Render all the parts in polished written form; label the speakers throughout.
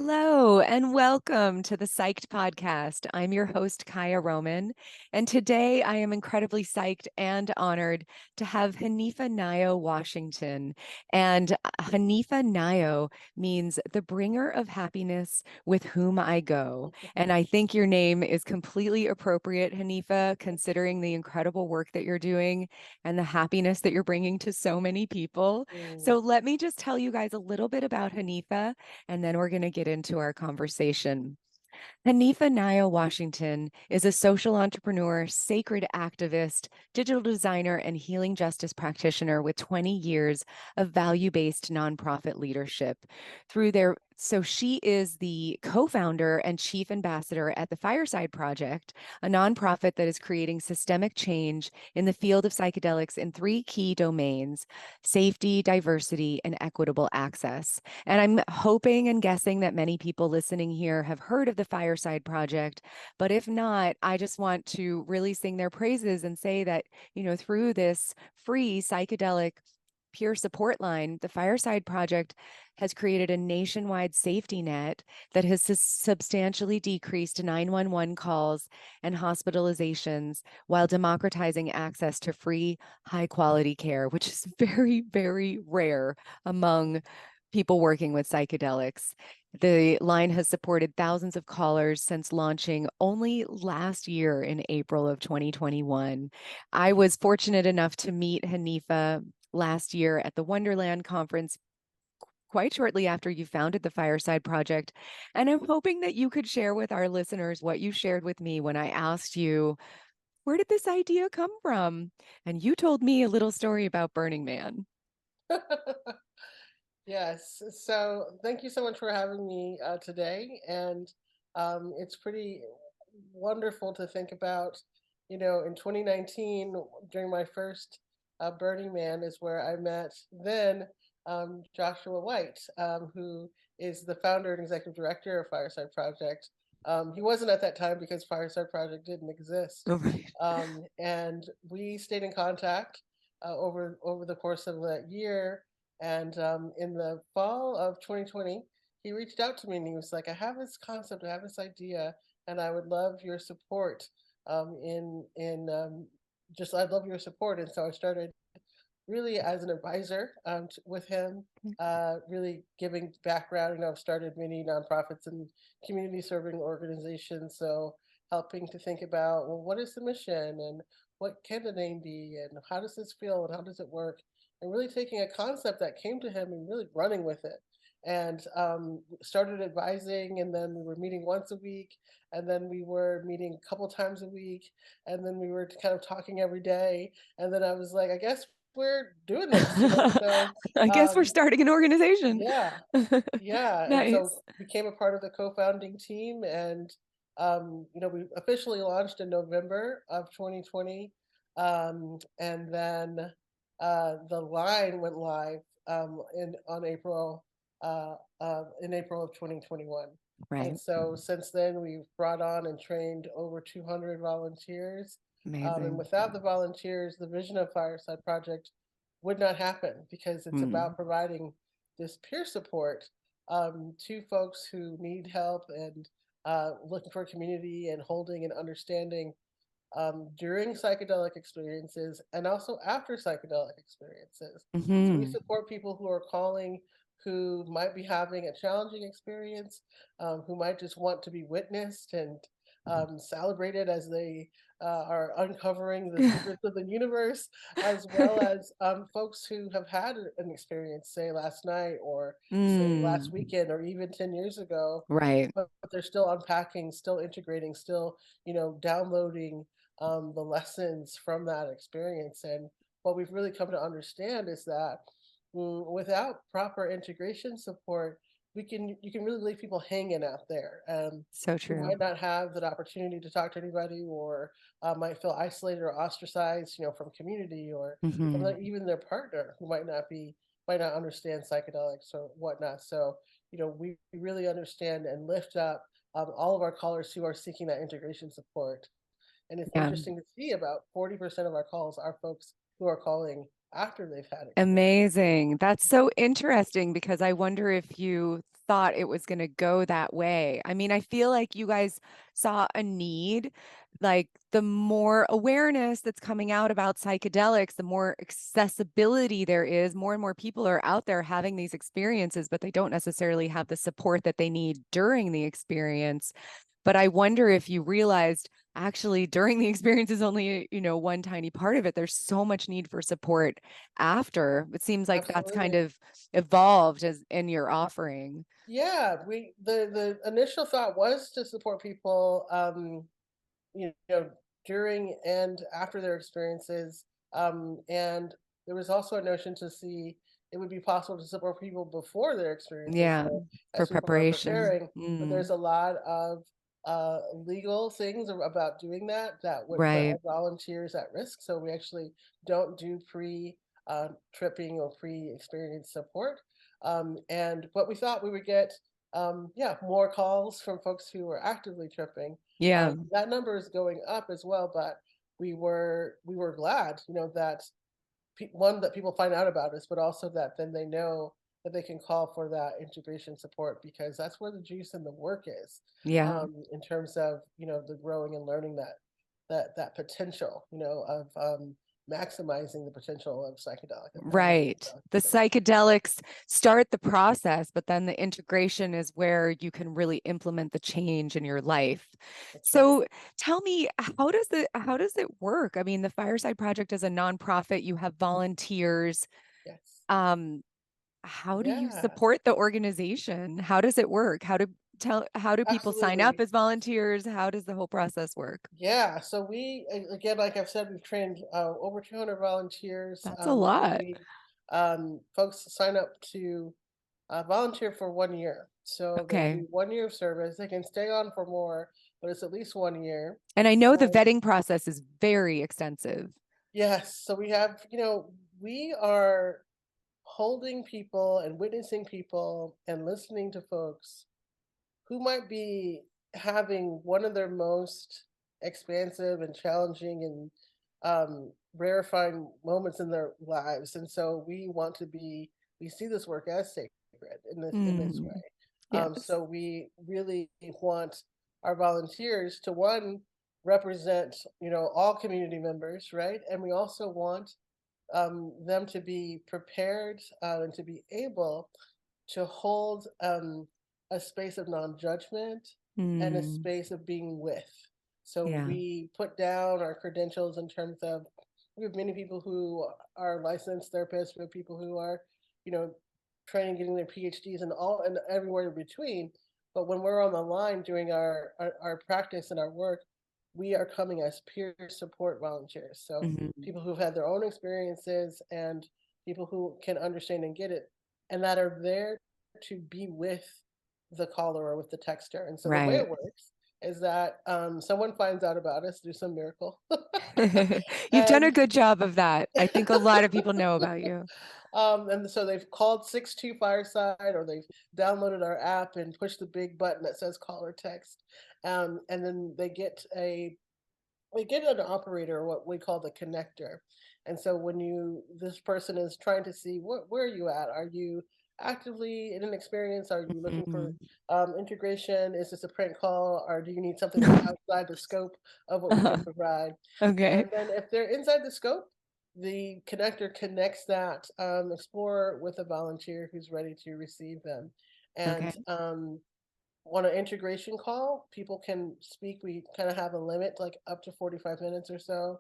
Speaker 1: Hello and welcome to the Psyched podcast. I'm your host, Kaya Roman, and today I am incredibly psyched and honored to have Hanifa Nayo Washington. And Hanifa Nayo means the bringer of happiness with whom I go. And I think your name is completely appropriate, Hanifa, considering the incredible work that you're doing and the happiness that you're bringing to so many people.
Speaker 2: Mm.
Speaker 1: So let me just tell you guys a little bit about Hanifa and then we're going to get into our conversation. Hanifa Nayo Washington is a social entrepreneur, sacred activist, digital designer, and healing justice practitioner with 20 years of value-based nonprofit leadership. So she is the co-founder and chief ambassador at the Fireside Project, a nonprofit that is creating systemic change in the field of psychedelics in three key domains: safety, diversity, and equitable access. And I'm hoping and guessing that many people listening here have heard of the Fireside Project. But if not, I just want to really sing their praises and say that, through this free psychedelic peer support line, the Fireside Project has created a nationwide safety net that has substantially decreased 911 calls and hospitalizations while democratizing access to free, high quality care, which is very, very rare among people working with psychedelics. The line has supported thousands of callers since launching only last year in April of 2021. I was fortunate enough to meet Hanifa last year at the Wonderland conference quite shortly after you founded the Fireside Project. And I'm hoping that you could share with our listeners what you shared with me when I asked you, where did this idea come from? And you told me a little story about Burning Man.
Speaker 2: Yes. So thank you so much for having me today. And it's pretty wonderful to think about, in 2019, during my first Burning Man, is where I met then Joshua White, who is the founder and executive director of Fireside Project. He wasn't at that time because Fireside Project didn't exist.
Speaker 1: Oh, right.
Speaker 2: And we stayed in contact over the course of that year. And in the fall of 2020, he reached out to me and he was like, "I have this concept, I have this idea, and I would love your support. In just I'd love your support." And so I started really as an advisor with him, really giving background. I've started many nonprofits and community serving organizations. So helping to think about, well, what is the mission and what can the name be and how does this feel and how does it work? And really taking a concept that came to him and really running with it. And started advising, and then we were meeting once a week, and then we were meeting a couple times a week, and then we were kind of talking every day. And then I was like, I guess we're doing this. So
Speaker 1: I guess we're
Speaker 2: um,
Speaker 1: starting an organization.
Speaker 2: yeah, yeah, and so
Speaker 1: Nice.
Speaker 2: became a part of the co-founding team, and we officially launched in November of 2020, and then the line went live in April of 2021. And
Speaker 1: Right.
Speaker 2: so since then, we've brought on and trained over 200 volunteers. And
Speaker 1: Amazing.
Speaker 2: without the volunteers, the vision of Fireside Project would not happen because it's
Speaker 1: Mm.
Speaker 2: about providing this peer support to folks who need help and looking for community and holding and understanding during psychedelic experiences and also after psychedelic experiences. So we
Speaker 1: Hmm.
Speaker 2: support people who are calling who might be having a challenging experience, who might just want to be witnessed and celebrated as they are uncovering the secrets of the universe, as well as folks who have had an experience, say last night or say last
Speaker 1: Mm.
Speaker 2: weekend or even 10 years ago,
Speaker 1: Right.
Speaker 2: but they're still unpacking, still integrating, still, downloading the lessons from that experience. And what we've really come to understand is that without proper integration support, you can really leave people hanging out there
Speaker 1: So
Speaker 2: who
Speaker 1: true.
Speaker 2: might not have that opportunity to talk to anybody, or might feel isolated or ostracized, from community or from
Speaker 1: Hmm.
Speaker 2: even their partner who might not understand psychedelics or whatnot. So we really understand and lift up all of our callers who are seeking that integration support. And it's
Speaker 1: Yeah.
Speaker 2: interesting to see about 40% of our calls are folks who are calling after they've had experience.
Speaker 1: Amazing. That's so interesting because I wonder if you thought it was going to go that way. I mean, I feel like you guys saw a need, like the more awareness that's coming out about psychedelics, the more accessibility there is, more and more people are out there having these experiences, but they don't necessarily have the support that they need during the experience. But I wonder if you realized actually during the experience is only, one tiny part of it. There's so much need for support after. It seems like that's kind
Speaker 2: Absolutely.
Speaker 1: of evolved as in your offering.
Speaker 2: Yeah, we the initial thought was to support people, you know, during and after their experiences. And there was also a notion to see it would be possible to support people before their experiences,
Speaker 1: Yeah, for
Speaker 2: as people are
Speaker 1: preparation.
Speaker 2: preparing. But
Speaker 1: Mm,
Speaker 2: there's a lot of legal things about doing that that would put
Speaker 1: right.
Speaker 2: our volunteers at risk. So we actually don't do tripping or pre experience support. And but we thought we would get yeah, more calls from folks who were actively tripping.
Speaker 1: Yeah.
Speaker 2: That number is going up as well, but we were glad, that one that people find out about us, but also that then they know that they can call for that integration support because that's where the juice and the work is,
Speaker 1: Yeah.
Speaker 2: in terms of the growing and learning that potential, of maximizing the potential of psychedelic effects.
Speaker 1: Right. The psychedelics start the process, but then the integration is where you can really implement the change in your life.
Speaker 2: That's right.
Speaker 1: So tell me, how does it work? I mean, the Fireside Project is a nonprofit, you have volunteers.
Speaker 2: Yes.
Speaker 1: Um, how do you
Speaker 2: Yeah.
Speaker 1: support the organization? How does it work? How do people sign up
Speaker 2: Absolutely.
Speaker 1: as volunteers? How does the whole process work?
Speaker 2: Yeah, so again, like I've said, we've trained over 200 volunteers.
Speaker 1: That's a lot.
Speaker 2: Folks sign up to volunteer for 1 year. So they
Speaker 1: Okay.
Speaker 2: do 1 year of service. They can stay on for more, but it's at least 1 year.
Speaker 1: And I know the
Speaker 2: And
Speaker 1: vetting process is very extensive.
Speaker 2: yes, so we are holding people and witnessing people and listening to folks who might be having one of their most expansive and challenging and rarefying moments in their lives. And so we see this work as sacred in this
Speaker 1: Mm,
Speaker 2: way.
Speaker 1: yes.
Speaker 2: So we really want our volunteers to one represent all community members, right? And we also want them to be prepared and to be able to hold a space of non-judgment and a
Speaker 1: Mm,
Speaker 2: space of being with. So
Speaker 1: yeah.
Speaker 2: we put down our credentials in terms of we have many people who are licensed therapists, we have people who are, you know, training, getting their PhDs and all and everywhere in between. But when we're on the line doing our practice and our work, we are coming as peer support volunteers. So
Speaker 1: Mhm.
Speaker 2: people who've had their own experiences and people who can understand and get it and that are there to be with the caller or with the texter. And so the way
Speaker 1: Right.
Speaker 2: it works is that someone finds out about us through some miracle,
Speaker 1: You've done a
Speaker 2: and
Speaker 1: good job of that. I think a lot of people know about you.
Speaker 2: and so they've called 62 Fireside or they've downloaded our app and pushed the big button that says call or text, and then we get an operator, what we call the connector. And so when this person is trying to see where are you at? Are you actively in an experience? Are you looking for
Speaker 1: Mhm.
Speaker 2: integration? Is this a prank call? Or do you need something that's outside the scope of what we can provide?
Speaker 1: Okay.
Speaker 2: And then if they're inside the scope, the connector connects that explorer with a volunteer who's ready to receive them. And
Speaker 1: Okay.
Speaker 2: on an integration call, people can speak. We kind of have a limit, like up to 45 minutes or so,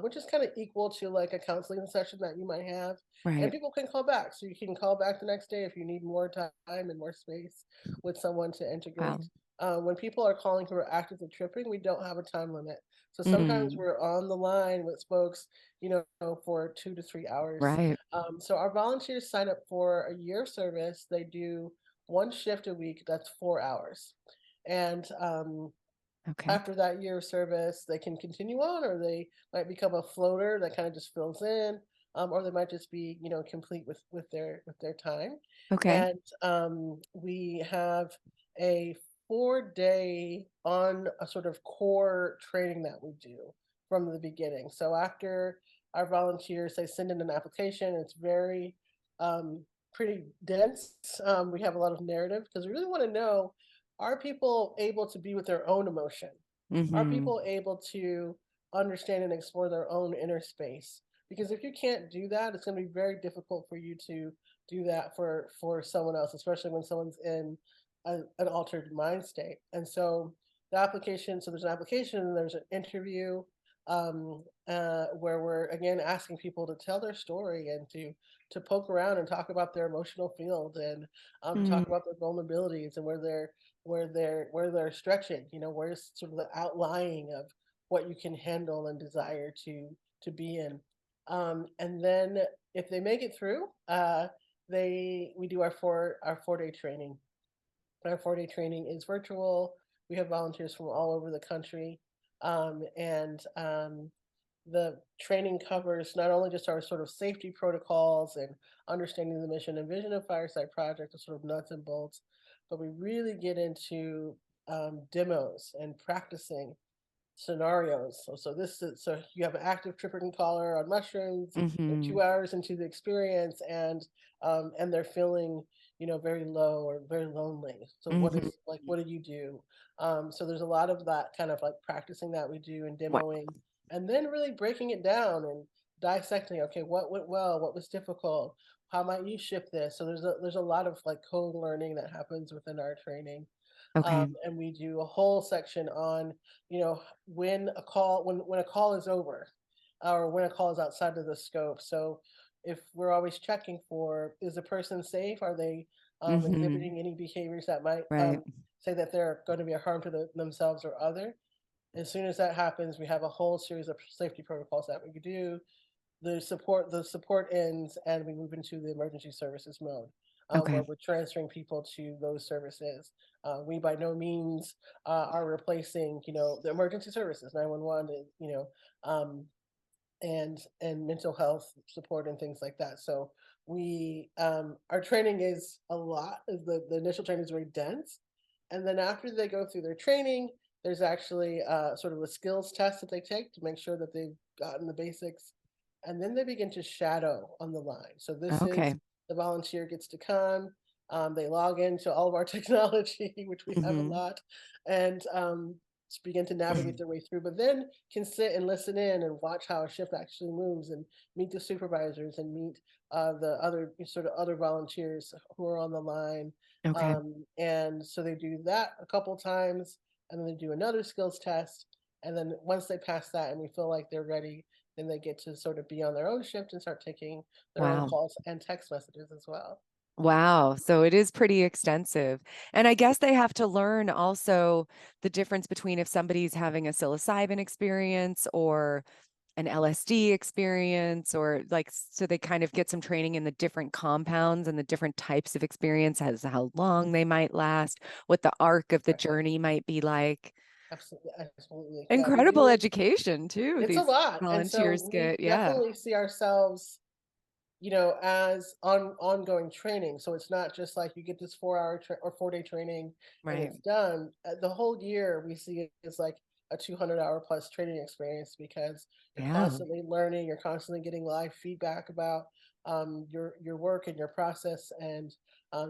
Speaker 2: which is kind of equal to like a counseling session that you might have. And
Speaker 1: Right.
Speaker 2: people can call back. So you can call back the next day if you need more time and more space with someone to integrate.
Speaker 1: Wow.
Speaker 2: When people are calling who are actively tripping, we don't have a time limit. So sometimes
Speaker 1: Mm,
Speaker 2: we're on the line with folks, for 2 to 3 hours.
Speaker 1: right.
Speaker 2: So our volunteers sign up for a year of service. They do one shift a week, that's 4 hours. And
Speaker 1: Okay.
Speaker 2: after that year of service, they can continue on, or they might become a floater that kind of just fills in, or they might just be, complete with their time.
Speaker 1: Okay.
Speaker 2: And we have a 4-day on a sort of core training that we do from the beginning. So after our volunteers, they send in an application. It's very um, pretty dense. We have a lot of narrative because we really want to know, are people able to be with their own emotion? Are
Speaker 1: Mm-hmm.
Speaker 2: people able to understand and explore their own inner space? Because if you can't do that, it's going to be very difficult for you to do that for someone else, especially when someone's in an altered mind state. And so the application, so there's an application and there's an interview where we're again asking people to tell their story and to poke around and talk about their emotional field and
Speaker 1: Mm,
Speaker 2: talk about their vulnerabilities and where they're stretching. Where's sort of the outlying of what you can handle and desire to be in. And then if they make it through, they we do our 4-day training. Our 4-day training is virtual. We have volunteers from all over the country, and the training covers not only just our sort of safety protocols and understanding the mission and vision of Fireside Project, the sort of nuts and bolts, but we really get into demos and practicing scenarios. So you have an active tripper caller on mushrooms. They're
Speaker 1: mm-hmm.
Speaker 2: 2 hours into the experience, and they're feeling very low or very lonely. So
Speaker 1: Mm-hmm.
Speaker 2: what do you do? So there's a lot of that kind of like practicing that we do and
Speaker 1: Wow.
Speaker 2: demoing, and then really breaking it down and dissecting. Okay, what went well? What was difficult? How might you shift this? So there's a lot of like co-learning that happens within our training.
Speaker 1: Okay.
Speaker 2: And we do a whole section on, when a call is over, or when a call is outside of the scope. So if we're always checking for, is the person safe? Are they
Speaker 1: Mm-hmm.
Speaker 2: exhibiting any behaviors that might
Speaker 1: Right.
Speaker 2: say that they're going to be a harm to themselves or other? As soon as that happens, we have a whole series of safety protocols that we could do. The support ends and we move into the emergency services mode, where
Speaker 1: Okay.
Speaker 2: we're transferring people to those services. We by no means are replacing the emergency services, 911, um, and mental health support and things like that. So we our training is a lot. The initial training is very dense, and then after they go through their training, there's actually sort of a skills test that they take to make sure that they've gotten the basics, and then they begin to shadow on the line. So this is,
Speaker 1: Okay.
Speaker 2: the volunteer gets to come. They log into all of our technology, which we have a
Speaker 1: Mm-hmm.
Speaker 2: lot, and begin to navigate their way through. But then can sit and listen in and watch how a shift actually moves and meet the supervisors and meet the other sort of other volunteers who are on the line.
Speaker 1: Okay.
Speaker 2: And so they do that a couple times, and then they do another skills test. And then once they pass that and we feel like they're ready, then they get to sort of be on their own shift and start taking their own
Speaker 1: Wow.
Speaker 2: calls and text messages as well.
Speaker 1: Wow. So it is pretty extensive. And I guess they have to learn also the difference between if somebody's having a psilocybin experience or an LSD experience, or like, so they kind of get some training in the different compounds and the different types of experience, as how long they might last, what the arc of the
Speaker 2: Exactly.
Speaker 1: journey might be like.
Speaker 2: Absolutely. Absolutely. Yeah, we
Speaker 1: Incredible
Speaker 2: do.
Speaker 1: education too,
Speaker 2: It's a
Speaker 1: these
Speaker 2: lot. And so
Speaker 1: volunteers
Speaker 2: we
Speaker 1: get. Yeah.
Speaker 2: definitely see ourselves as ongoing training. So it's not just like you get this 4 hour or 4-day training and
Speaker 1: Right.
Speaker 2: it's done. The whole year we see it as like a 200-hour plus training experience because you're
Speaker 1: Yeah.
Speaker 2: constantly learning, you're constantly getting live feedback about your work and your process and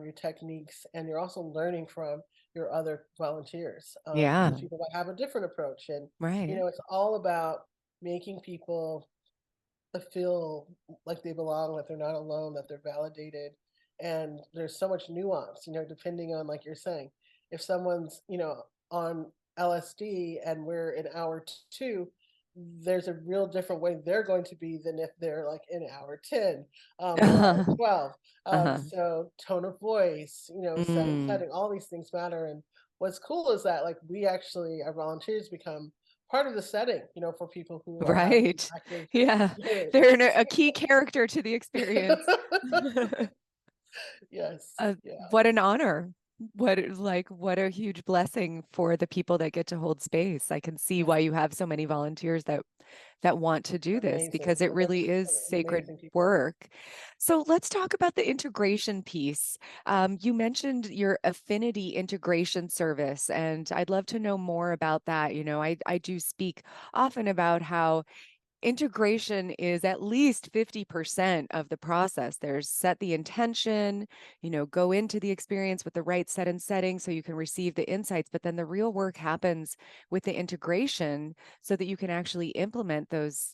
Speaker 2: your techniques, and you're also learning from your other volunteers,
Speaker 1: Yeah.
Speaker 2: because people might have a different approach, and
Speaker 1: Right.
Speaker 2: it's all about making people to feel like they belong, that they're not alone, that they're validated. And there's so much nuance, depending on, like you're saying, if someone's, on LSD and we're in hour two, there's a real different way they're going to be than if they're like in hour 10 or hour 12.
Speaker 1: Uh-huh.
Speaker 2: So tone of voice,
Speaker 1: Mm,
Speaker 2: setting, all these things matter. And what's cool is that like we actually, our volunteers become part of the setting, for people who are having
Speaker 1: right.
Speaker 2: active
Speaker 1: Yeah. They're
Speaker 2: experiences.
Speaker 1: a key character to the experience.
Speaker 2: Yes.
Speaker 1: Uh,
Speaker 2: Yeah.
Speaker 1: what an honor. What a huge blessing for the people that get to hold space. I can see
Speaker 2: Yeah,
Speaker 1: why you have so many volunteers that want to do this,
Speaker 2: amazing.
Speaker 1: because it really
Speaker 2: That's
Speaker 1: is sacred
Speaker 2: amazing people.
Speaker 1: work. So let's talk about the integration piece. You mentioned your affinity integration service, and I'd love to know more about that. I do speak often about how integration is at least 50% of the process. There's set the intention, go into the experience with the right set and setting so you can receive the insights, but then the real work happens with the integration so that you can actually implement those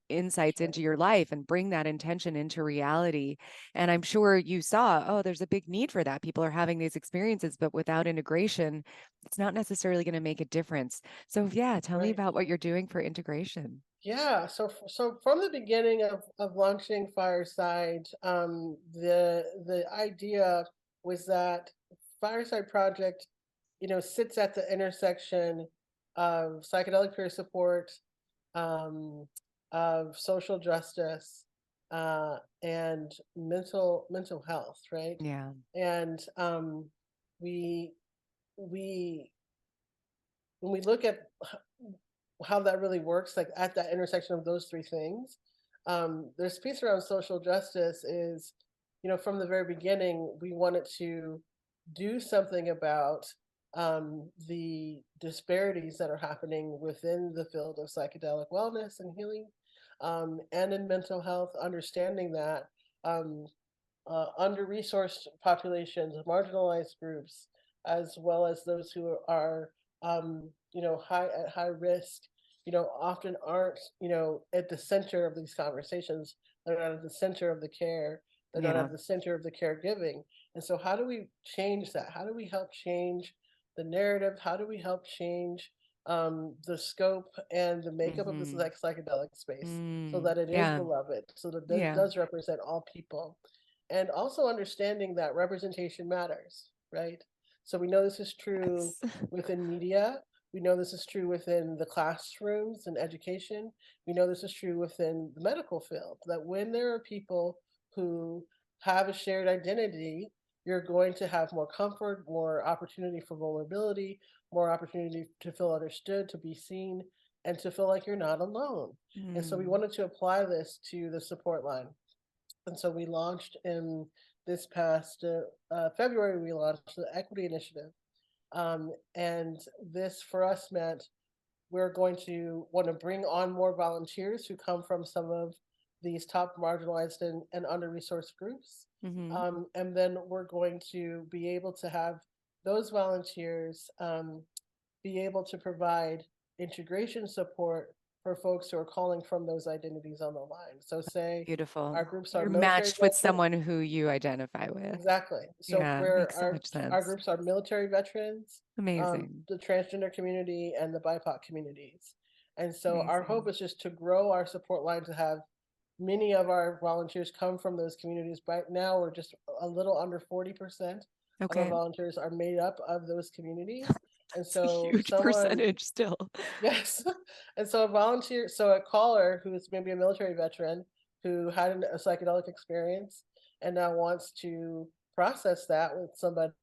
Speaker 1: insights
Speaker 2: Sure.
Speaker 1: into your life and bring that intention into reality. And I'm sure you saw, oh, there's a big need for that. People are having these experiences, but without integration, it's not necessarily going to make a difference. So yeah, tell me
Speaker 2: Right.
Speaker 1: about what you're doing for integration.
Speaker 2: Yeah, so from the beginning of launching Fireside, the idea was that Fireside Project, sits at the intersection of psychedelic peer support, um, of social justice, and mental health, right?
Speaker 1: Yeah.
Speaker 2: And we we when we look at how that really works, like at that intersection of those three things. There's piece around social justice is, from the very beginning, we wanted to do something about the disparities that are happening within the field of psychedelic wellness and healing, and in mental health, understanding that um, under-resourced populations, marginalized groups, as well as those who are, high at high risk, often aren't, at the center of these conversations. They're not at the center of the care. They're not
Speaker 1: Yeah.
Speaker 2: at the center of the caregiving. And so, how do we change that? How do we help change the narrative? How do we help change the scope and the makeup of this
Speaker 1: Mm-hmm.
Speaker 2: psychedelic space so
Speaker 1: Mm.
Speaker 2: that it is
Speaker 1: Yeah.
Speaker 2: beloved, so that it
Speaker 1: Yeah.
Speaker 2: does represent all people? And also understanding that representation matters, right? So we know this is true
Speaker 1: Yes.
Speaker 2: within media. We know this is true within the classrooms and education. We know this is true within the medical field, that when there are people who have a shared identity, you're going to have more comfort, more opportunity for vulnerability, more opportunity to feel understood, to be seen, and to feel like you're not alone. And so we
Speaker 1: Mm.
Speaker 2: wanted to apply this to the support line. And so we launched in this past February, we launched the Equity Initiative. And this for us meant we're going to want to bring on more volunteers who come from some of these top marginalized and under-resourced groups.
Speaker 1: Mm-hmm.
Speaker 2: And then we're going to be able to have those volunteers be able to provide integration support for folks who are calling from those identities on the line. So, say
Speaker 1: Beautiful.
Speaker 2: our groups are
Speaker 1: You're
Speaker 2: military
Speaker 1: matched with
Speaker 2: veterans.
Speaker 1: someone who you identify with.
Speaker 2: Exactly. So
Speaker 1: Yeah,
Speaker 2: where
Speaker 1: makes so much
Speaker 2: our
Speaker 1: sense.
Speaker 2: groups are military veterans,
Speaker 1: Amazing.
Speaker 2: the transgender community, and the BIPOC communities. And so our hope
Speaker 1: Amazing.
Speaker 2: is just to grow our support line to have many of our volunteers come from those communities. Right now, we're just a little under 40% of our
Speaker 1: Okay.
Speaker 2: volunteers are made up of those communities. And
Speaker 1: It's a
Speaker 2: so
Speaker 1: huge percentage still.
Speaker 2: yes. And so a volunteer, so a caller who's maybe a military veteran who had a psychedelic experience and now wants to process that with somebody,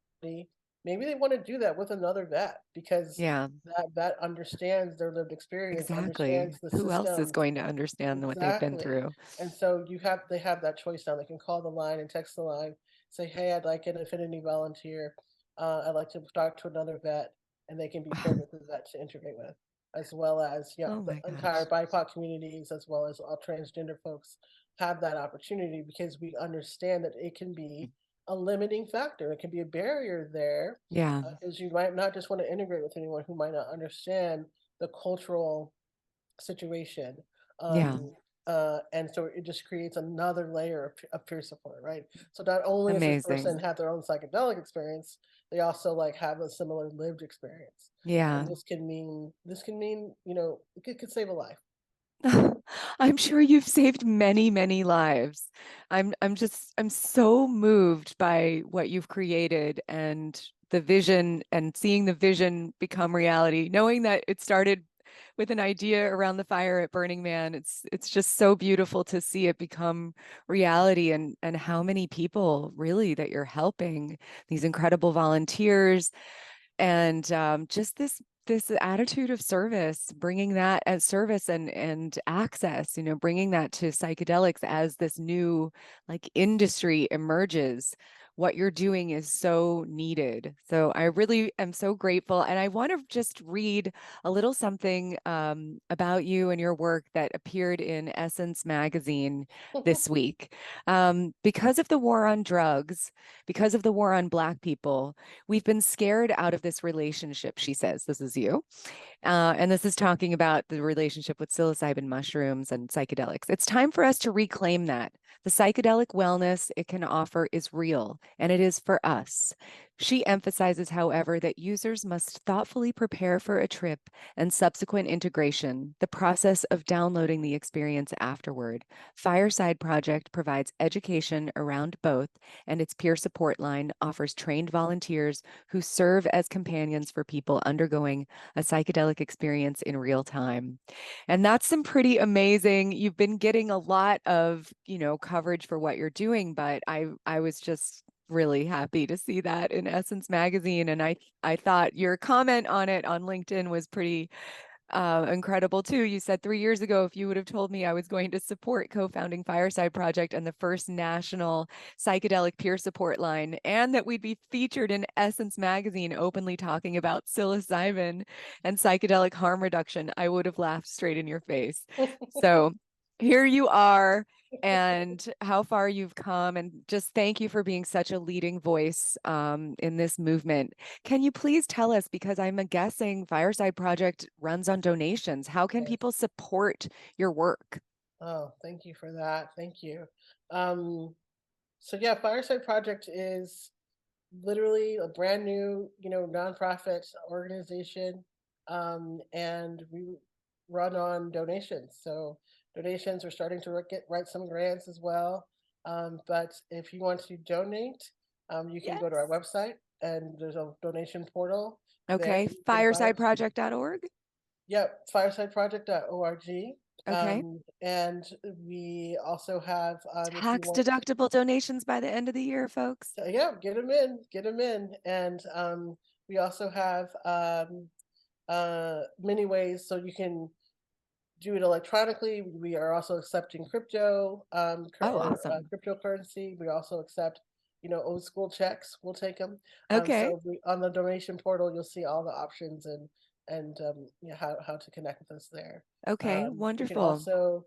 Speaker 2: maybe they want to do that with another vet because
Speaker 1: Yeah,
Speaker 2: that vet understands their lived experience,
Speaker 1: exactly.
Speaker 2: understands the
Speaker 1: Who else is
Speaker 2: systems.
Speaker 1: going to understand what they've been
Speaker 2: Exactly.
Speaker 1: through?
Speaker 2: And so they have that choice now. They can call the line and text the line, say, "Hey, I'd like an affinity volunteer. I'd like to talk to another vet," and they can be paired with the vet to integrate with, as well as
Speaker 1: Oh
Speaker 2: the
Speaker 1: my
Speaker 2: entire
Speaker 1: gosh.
Speaker 2: BIPOC communities, as well as all transgender folks have that opportunity because we understand that it can be a limiting factor. It can be a barrier there,
Speaker 1: Yeah,
Speaker 2: because you might not just want to integrate with anyone who might not understand the cultural situation.
Speaker 1: yeah.
Speaker 2: And so it just creates another layer of peer support, right? So not only does this
Speaker 1: Amazing.
Speaker 2: person have their own psychedelic experience, they also like have a similar lived experience. And
Speaker 1: Yeah.
Speaker 2: this can mean, it could save a life.
Speaker 1: I'm sure you've saved many, many lives. I'm so moved by what you've created and the vision and seeing the vision become reality, knowing that it started with an idea around the fire at Burning Man. It's just so beautiful to see it become reality, and how many people really that you're helping, these incredible volunteers, and just this attitude of service, bringing that as service and access, bringing that to psychedelics as this new like industry emerges. What you're doing is so needed. So I really am so grateful. And I want to just read a little something about you and your work that appeared in Essence magazine this week. Because of the war on drugs, because of the war on Black people, we've been scared out of this relationship, she says. This is you. And this is talking about the relationship with psilocybin mushrooms and psychedelics. It's time for us to reclaim that. The psychedelic wellness it can offer is real, and it is for us. She emphasizes, however, that users must thoughtfully prepare for a trip and subsequent integration, the process of downloading the experience afterward. Fireside Project provides education around both, and its peer support line offers trained volunteers who serve as companions for people undergoing a psychedelic experience in real time. And that's some pretty amazing. You've been getting a lot of, coverage for what you're doing, but I was just really happy to see that in Essence magazine, and I thought your comment on it on LinkedIn was pretty incredible too. You said 3 years ago, if you would have told me I was going to support co-founding Fireside Project and the first national psychedelic peer support line, and that we'd be featured in Essence magazine openly talking about psilocybin and psychedelic harm reduction, I would have laughed straight in your face. So here you are, and how far you've come, and just thank you for being such a leading voice in this movement. Can you please tell us, because I'm guessing Fireside Project runs on donations, how can
Speaker 2: Yes.
Speaker 1: people support your work?
Speaker 2: Oh, thank you for that. Thank you. Um, so yeah, Fireside Project is literally a brand new, nonprofit organization, and we run on donations. So donations, we're starting to write some grants as well. But if you want to donate, you can go to our
Speaker 1: Yes.
Speaker 2: website, and there's a donation portal there
Speaker 1: Okay,
Speaker 2: that you can find.
Speaker 1: firesideproject.org.
Speaker 2: Yep, firesideproject.org.
Speaker 1: Okay.
Speaker 2: And we also have, if you
Speaker 1: Tax
Speaker 2: want to,
Speaker 1: deductible donations by the end of the year, folks.
Speaker 2: so yeah, get them in. And we also have many ways so you can do it electronically. We are also accepting crypto
Speaker 1: Oh, awesome.
Speaker 2: cryptocurrency. We also accept, old school checks. We'll take them.
Speaker 1: Okay.
Speaker 2: So on the donation portal, you'll see all the options and how to connect with us there.
Speaker 1: Okay,
Speaker 2: You can
Speaker 1: wonderful.
Speaker 2: also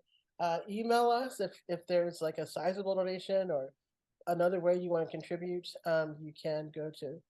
Speaker 2: email us if there's like a sizable donation or another way you want to contribute. You can go to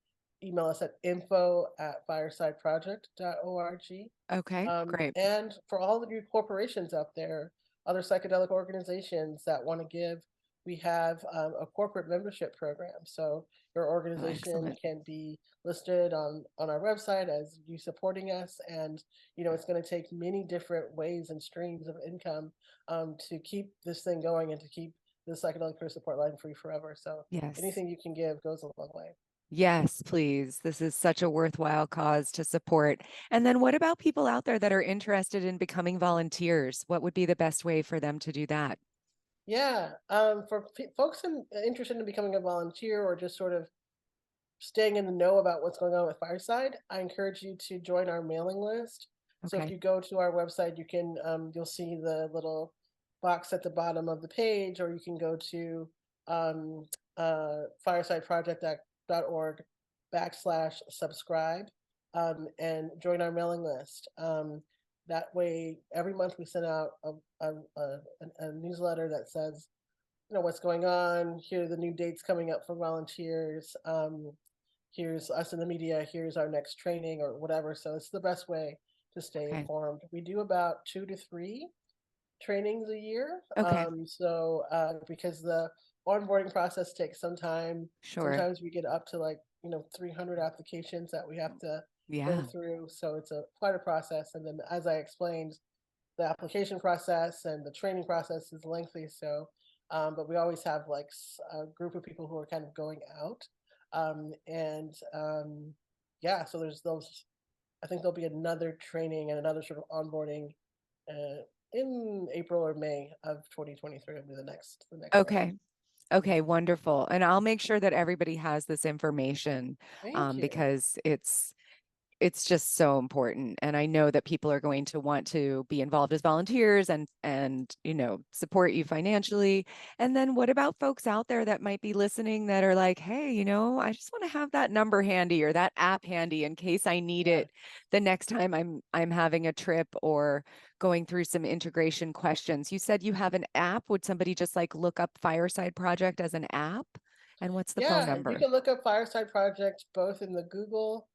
Speaker 2: email us at info@firesideproject.org.
Speaker 1: Okay, great.
Speaker 2: And for all of you corporations out there, other psychedelic organizations that want to give, we have a corporate membership program. So your
Speaker 1: Oh,
Speaker 2: organization
Speaker 1: excellent.
Speaker 2: can be listed on our website as you supporting us, and it's going to take many different ways and streams of income to keep this thing going and to keep the psychedelic peer support line free forever. So
Speaker 1: Yes.
Speaker 2: anything you can give goes a long way.
Speaker 1: Yes, please. This is such a worthwhile cause to support. And then what about people out there that are interested in becoming volunteers? What would be the best way for them to do that?
Speaker 2: Yeah, for folks interested in becoming a volunteer or just sort of staying in the know about what's going on with Fireside, I encourage you to join our mailing list. So if
Speaker 1: Okay.
Speaker 2: you go to our website, you'll see the little box at the bottom of the page, or you can go to um, firesideproject.org/subscribe and join our mailing list. That way, every month we send out a newsletter that says, what's going on. Here are the new dates coming up for volunteers. Here's us in the media. Here's our next training or whatever. So it's the best way to stay
Speaker 1: Okay.
Speaker 2: informed. We do about 2 to 3 trainings a year.
Speaker 1: Okay.
Speaker 2: Because the onboarding process takes some time.
Speaker 1: Sure.
Speaker 2: Sometimes we get up to 300 applications that we have to go
Speaker 1: Yeah.
Speaker 2: through. So it's quite a process. And then, as I explained, the application process and the training process is lengthy. So, but we always have like a group of people who are kind of going out. And Yeah, so there's those I think there'll be another training and another sort of onboarding in April or May of 2023 will be the next session.
Speaker 1: Okay. Okay, wonderful. And I'll make sure that everybody has this information
Speaker 2: Thank you.
Speaker 1: because it's just so important. And I know that people are going to want to be involved as volunteers and support you financially. And then what about folks out there that might be listening that are like, hey, I just want to have that number handy or that app handy in case I need
Speaker 2: Yeah.
Speaker 1: it the next time I'm having a trip or going through some integration questions. You said you have an app. Would somebody just like look up Fireside Project as an app? And what's the phone
Speaker 2: Yeah, you
Speaker 1: number?
Speaker 2: can look up Fireside Project both in the Google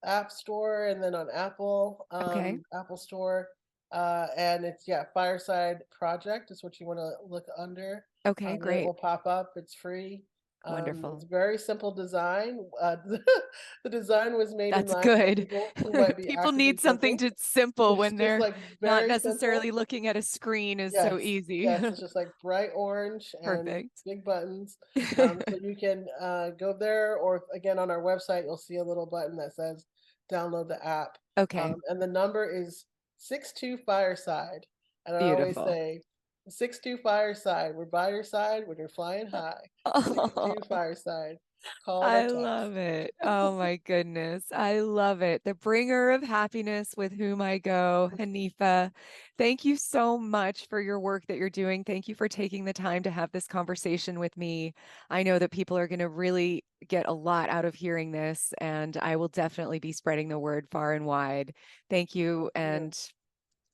Speaker 2: App Store and then on
Speaker 1: Okay.
Speaker 2: Apple Store. And it's, yeah, Fireside Project is what you want to look under.
Speaker 1: Okay,
Speaker 2: And it
Speaker 1: great.
Speaker 2: will pop up. It's free. It's
Speaker 1: Wonderful.
Speaker 2: very simple design. The design was made in
Speaker 1: That's
Speaker 2: mind for
Speaker 1: good.
Speaker 2: people who might be
Speaker 1: People
Speaker 2: actively
Speaker 1: need something
Speaker 2: cooking.
Speaker 1: to simple
Speaker 2: It's
Speaker 1: when
Speaker 2: just
Speaker 1: they're
Speaker 2: like
Speaker 1: not
Speaker 2: very
Speaker 1: necessarily
Speaker 2: simple.
Speaker 1: looking at a screen is so
Speaker 2: Yes,
Speaker 1: easy.
Speaker 2: yes, it's just like bright orange and
Speaker 1: Perfect.
Speaker 2: big buttons. So you can go there, or again on our website, you'll see a little button that says download the app.
Speaker 1: Okay,
Speaker 2: And the number is 62 Fireside. And I always
Speaker 1: beautiful.
Speaker 2: say, 62 Fireside, we're by your side when you're flying high. 62
Speaker 1: Oh,
Speaker 2: Fireside, call or
Speaker 1: I
Speaker 2: text.
Speaker 1: love it. Oh my goodness. I love it. The bringer of happiness with whom I go, Hanifa. Thank you so much for your work that you're doing. Thank you for taking the time to have this conversation with me. I know that people are going to really get a lot out of hearing this, and I will definitely be spreading the word far and wide. Thank you,
Speaker 2: Yeah.
Speaker 1: and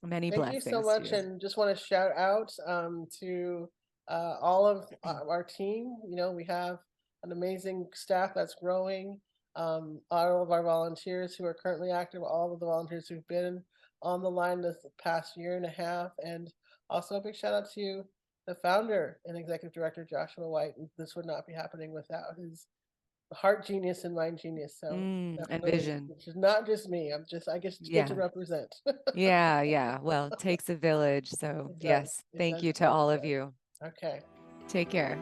Speaker 1: many
Speaker 2: Thank you so
Speaker 1: blessings to
Speaker 2: much,
Speaker 1: you.
Speaker 2: and just want to shout out to all of our team. You know, we have an amazing staff that's growing. All of our volunteers who are currently active, all of the volunteers who've been on the line this past year and a half, and also a big shout out to the founder and executive director Joshua White. This would not be happening without his heart genius and mind genius. So
Speaker 1: And
Speaker 2: definitely,
Speaker 1: vision.
Speaker 2: which is not just me. I just get to
Speaker 1: Yeah.
Speaker 2: represent.
Speaker 1: Yeah, yeah. Well, it takes a village. So,
Speaker 2: It does.
Speaker 1: yes,
Speaker 2: It
Speaker 1: thank
Speaker 2: does.
Speaker 1: you
Speaker 2: It
Speaker 1: to
Speaker 2: does.
Speaker 1: all
Speaker 2: It
Speaker 1: of
Speaker 2: does.
Speaker 1: you.
Speaker 2: Okay.
Speaker 1: Take care.